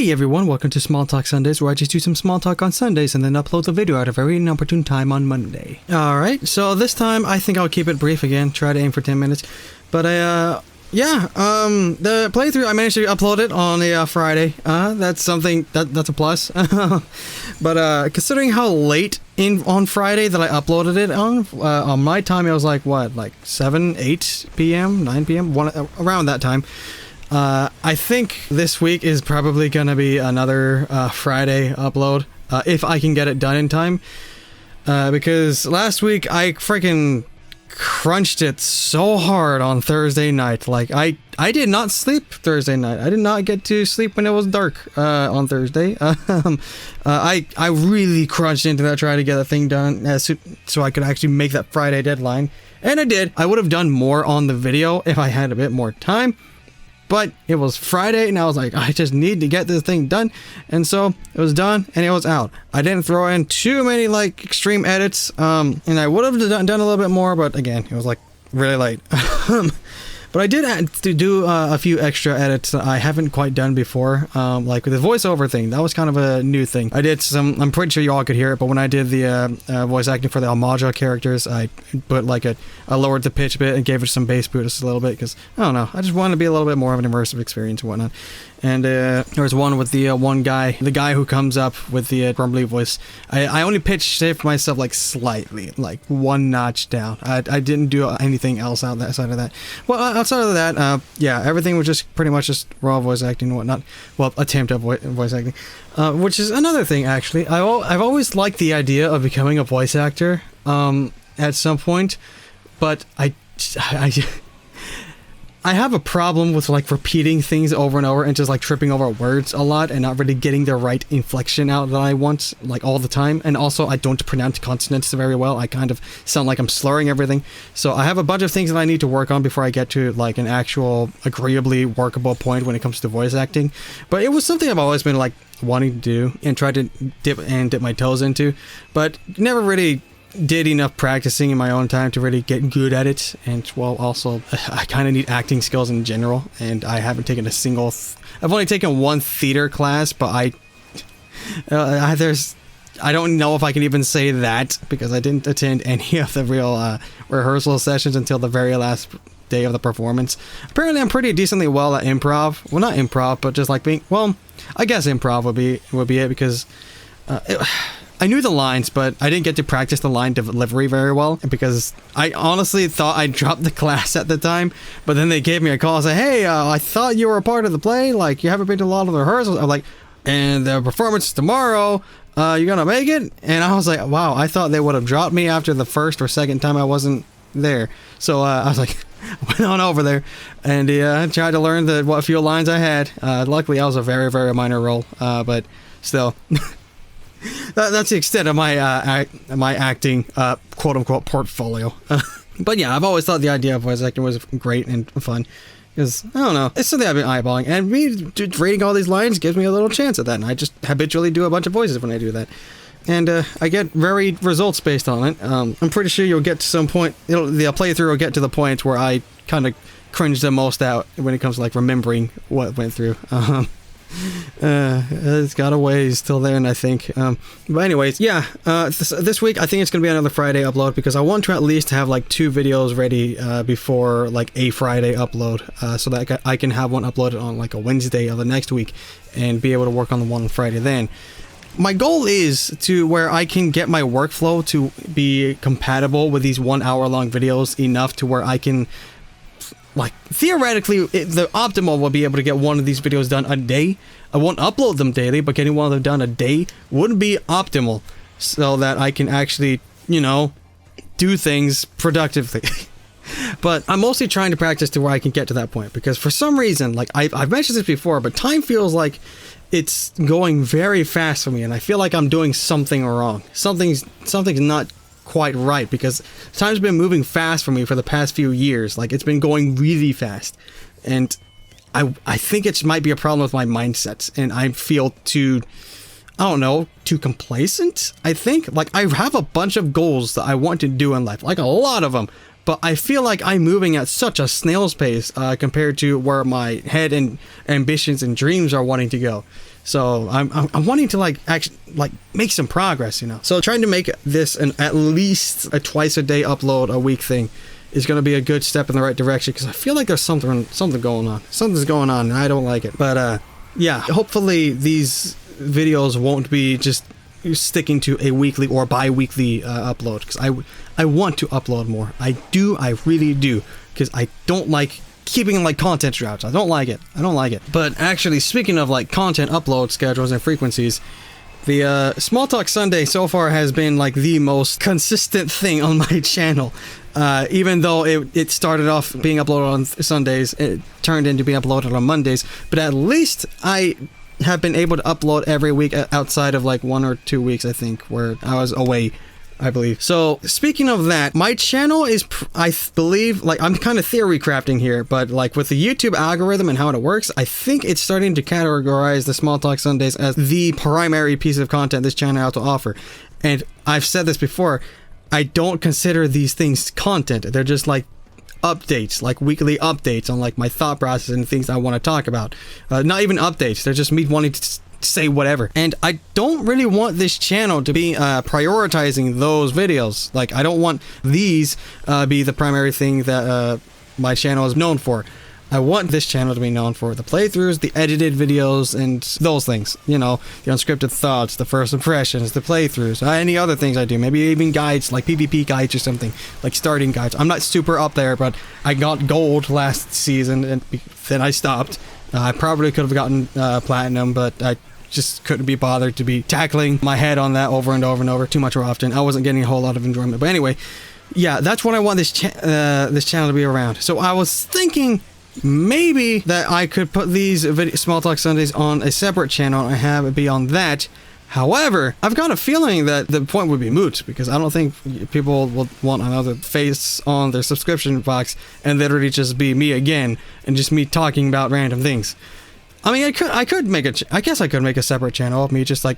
Hey everyone, welcome to Small Talk Sundays, where I just do some small talk on Sundays and then upload the video at a very inopportune time on Monday. Alright, so this time I think I'll keep it brief again, try to aim for 10 minutes. But the playthrough, I managed to upload it on a Friday. That's something, that's a plus. But considering how late on Friday that I uploaded it on my time, it was like, what, like 7, 8 p.m., 9 p.m., around that time. I think this week is probably gonna be another Friday upload, if I can get it done in time. Because last week I freaking crunched it so hard on Thursday night. Like, I did not sleep Thursday night. I did not get to sleep when it was dark on Thursday. I really crunched into that, trying to get that thing done so I could actually make that Friday deadline. And I did. I would have done more on the video if I had a bit more time. But it was Friday, and I was like, I just need to get this thing done. And so it was done, and it was out. I didn't throw in too many, like, extreme edits. And I would have done a little bit more, but again, it was, like, really late. But I did have to do a few extra edits that I haven't quite done before. Like with the voiceover thing, that was kind of a new thing. I did some, I'm pretty sure you all could hear it, but when I did the voice acting for the Almaja characters, I put like I lowered the pitch a bit and gave it some bass boost a little bit, because, I don't know, I just wanted to be a little bit more of an immersive experience and whatnot. And there was one with the one guy, the guy who comes up with the grumbly voice. I only pitch shifted myself like slightly, like one notch down. I didn't do anything else outside of that. Well, outside of that, yeah, everything was just pretty much just raw voice acting and whatnot. Well, attempt at voice acting, which is another thing actually. I've always liked the idea of becoming a voice actor at some point, but I have a problem with like repeating things over and over and just like tripping over words a lot and not really getting the right inflection out that I want, like, all the time. And also I don't pronounce consonants very well. I kind of sound like I'm slurring everything. So I have a bunch of things that I need to work on before I get to like an actual agreeably workable point when it comes to voice acting. But it was something I've always been like wanting to do and try to dip my toes into, but never really did enough practicing in my own time to really get good at it. And well, also I kind of need acting skills in general, and I haven't taken a single I've only taken one theater class, but I don't know if I can even say that, because I didn't attend any of the real rehearsal sessions until the very last day of the performance. Apparently I'm pretty decently well at improv. Well, not improv, but just like being, well, I guess improv would be it, because I knew the lines, but I didn't get to practice the line delivery very well, because I honestly thought I dropped the class at the time. But then they gave me a call and said, hey, I thought you were a part of the play, like, you haven't been to a lot of the rehearsals. I'm like, and the performance is tomorrow, you gonna make it? And I was like, wow, I thought they would have dropped me after the first or second time I wasn't there. So I was like, went on over there and tried to learn what few lines I had. Luckily I was a very, very minor role, but still. That's the extent of my my acting quote-unquote portfolio. But yeah, I've always thought the idea of voice acting was great and fun, because, I don't know, it's something I've been eyeballing, and me reading all these lines gives me a little chance at that, and I just habitually do a bunch of voices when I do that. And I get varied results based on it. I'm pretty sure you'll get to some point, the playthrough will get to the point where I kind of cringe the most out when it comes to like remembering what went through. It's got a ways till then, I think. But anyways, yeah, this week I think it's gonna be another Friday upload, because I want to at least have like 2 videos ready before like a Friday upload, so that I can have one uploaded on like a Wednesday of the next week and be able to work on the one on Friday then. My goal is to where I can get my workflow to be compatible with these 1 hour long videos enough to where I can, like, theoretically, the optimal will be able to get one of these videos done a day. I won't upload them daily, but getting one of them done a day would be optimal, so that I can actually, you know, do things productively. But I'm mostly trying to practice to where I can get to that point, because for some reason, like, I've mentioned this before, but time feels like it's going very fast for me, and I feel like I'm doing something wrong. Something's not quite right, because time's been moving fast for me for the past few years. Like, it's been going really fast, and I think it might be a problem with my mindset, and I feel too complacent. I think, like, I have a bunch of goals that I want to do in life, like a lot of them, but I feel like I'm moving at such a snail's pace compared to where my head and ambitions and dreams are wanting to go. So I'm wanting to like actually like make some progress, you know. So trying to make this at least a twice a day upload a week thing is going to be a good step in the right direction, because I feel like there's something going on. Something's going on and I don't like it. But yeah, hopefully these videos won't be just sticking to a weekly or bi-weekly upload, because I want to upload more. I really do, because I don't like keeping like content droughts. I don't like it. But actually, speaking of like content upload schedules and frequencies, the Small Talk Sunday so far has been like the most consistent thing on my channel. Even though it started off being uploaded on Sundays, it turned into being uploaded on Mondays. But at least I have been able to upload every week outside of like 1 or 2 weeks, I think, where I was away, I believe. So speaking of that, my channel is, I believe, like, I'm kind of theory crafting here, but like with the YouTube algorithm and how it works, I think it's starting to categorize the Small Talk Sundays as the primary piece of content this channel has to offer. And I've said this before, I don't consider these things content. They're just like updates, like weekly updates on like my thought process and things I want to talk about. Not even updates, they're just me wanting to say whatever. And I don't really want this channel to be prioritizing those videos. Like, I don't want these be the primary thing that my channel is known for. I want this channel to be known for the playthroughs, the edited videos, and those things. You know, the unscripted thoughts, the first impressions, the playthroughs, any other things I do. Maybe even guides, like PvP guides or something, like starting guides. I'm not super up there, but I got gold last season, and then I stopped. I probably could have gotten platinum, but I just couldn't be bothered to be tackling my head on that over and over and over too much or often. I wasn't getting a whole lot of enjoyment. But anyway, yeah, that's what I want this channel to be around. So I was thinking maybe that I could put these Small Talk Sundays on a separate channel and have it be on that. However, I've got a feeling that the point would be moot, because I don't think people will want another face on their subscription box and literally just be me again and just me talking about random things. I mean, I could make I guess I could make a separate channel of me just like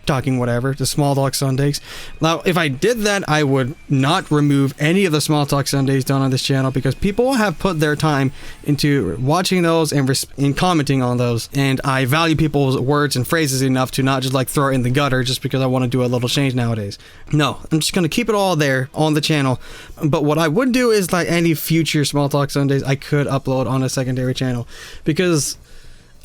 talking whatever, the Small Talk Sundays. Now, if I did that, I would not remove any of the Small Talk Sundays done on this channel, because people have put their time into watching those and commenting on those, and I value people's words and phrases enough to not just like throw it in the gutter just because I want to do a little change nowadays. No, I'm just going to keep it all there on the channel. But what I would do is, like, any future Small Talk Sundays I could upload on a secondary channel, because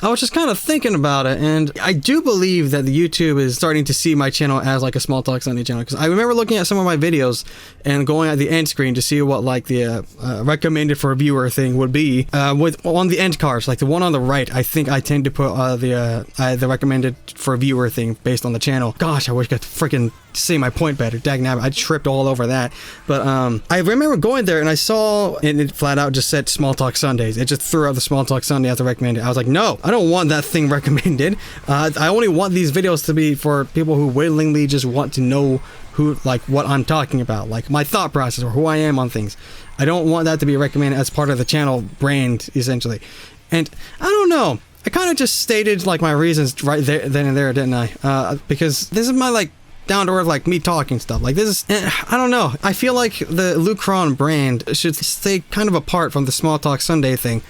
I was just kind of thinking about it, and I do believe that the YouTube is starting to see my channel as like a Small Talk Sunday channel, because I remember looking at some of my videos and going at the end screen to see what like the recommended for a viewer thing would be with on the end cards, like the one on the right. I think I tend to put the recommended for a viewer thing based on the channel. Gosh, I wish I could freaking say my point better. Dagnabbit, I tripped all over that. But I remember going there and I saw it flat out just said Small Talk Sundays. It just threw out the Small Talk Sunday as the recommended. I was like, no, I don't want that thing recommended. I only want these videos to be for people who willingly just want to know what I'm talking about, like my thought process or who I am on things. I don't want that to be recommended as part of the channel brand, essentially. And I don't know, I kind of just stated like my reasons right there, then and there, didn't I? Because this is my like down to earth, like me talking stuff. Like this is, I don't know. I feel like the Lucron brand should stay kind of apart from the Small Talk Sunday thing.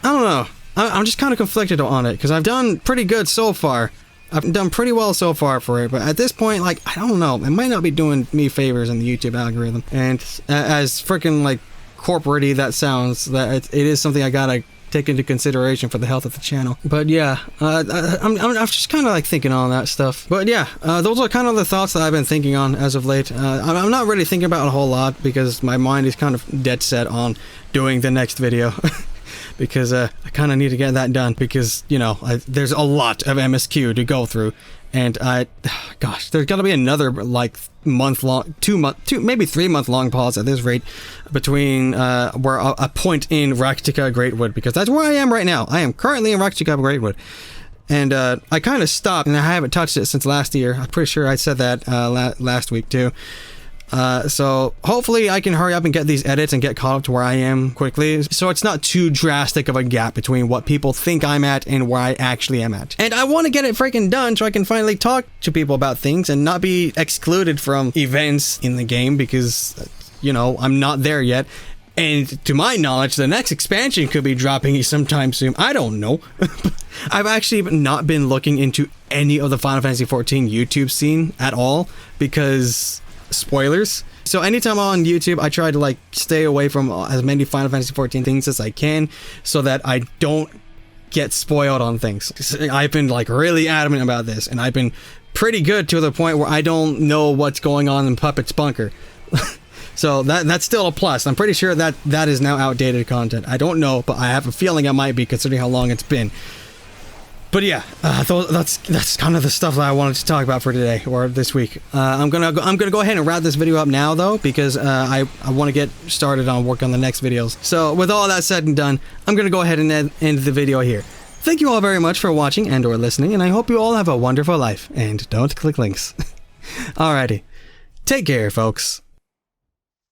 I don't know. I'm just kind of conflicted on it, because I've done pretty good so far. I've done pretty well so far for it, but at this point, like, I don't know. It might not be doing me favors in the YouTube algorithm. And as freaking like corporate-y that sounds, that it is something I gotta take into consideration for the health of the channel. But yeah, I'm just kind of like thinking on that stuff. But yeah, those are kind of the thoughts that I've been thinking on as of late. I'm not really thinking about it a whole lot, because my mind is kind of dead set on doing the next video. Because I kind of need to get that done, because, you know, there's a lot of MSQ to go through, and gosh, there's got to be another like month-long, 2 month, maybe 3 month long pause at this rate between where a point in Raktika Greatwood, because that's where I am right now. I am currently in Raktika Greatwood, and I kind of stopped, and I haven't touched it since last year. I'm pretty sure I said that last week too. So hopefully I can hurry up and get these edits and get caught up to where I am quickly, so it's not too drastic of a gap between what people think I'm at and where I actually am at. And I want to get it freaking done so I can finally talk to people about things and not be excluded from events in the game, because, you know, I'm not there yet. And to my knowledge, the next expansion could be dropping sometime soon. I don't know. I've actually not been looking into any of the Final Fantasy XIV YouTube scene at all because spoilers. So anytime I'm on YouTube, I try to like stay away from as many Final Fantasy XIV things as I can so that I don't get spoiled on things. I've been like really adamant about this, and I've been pretty good to the point where I don't know what's going on in Puppet's bunker. So that's still a plus. I'm pretty sure that is now outdated content. I don't know, but I have a feeling it might be considering how long it's been. But yeah, that's kind of the stuff that I wanted to talk about for today or this week. I'm gonna go ahead and wrap this video up now though, because I want to get started on work on the next videos. So with all that said and done, I'm gonna go ahead and end the video here. Thank you all very much for watching and or listening, and I hope you all have a wonderful life. And don't click links. Alrighty, take care, folks.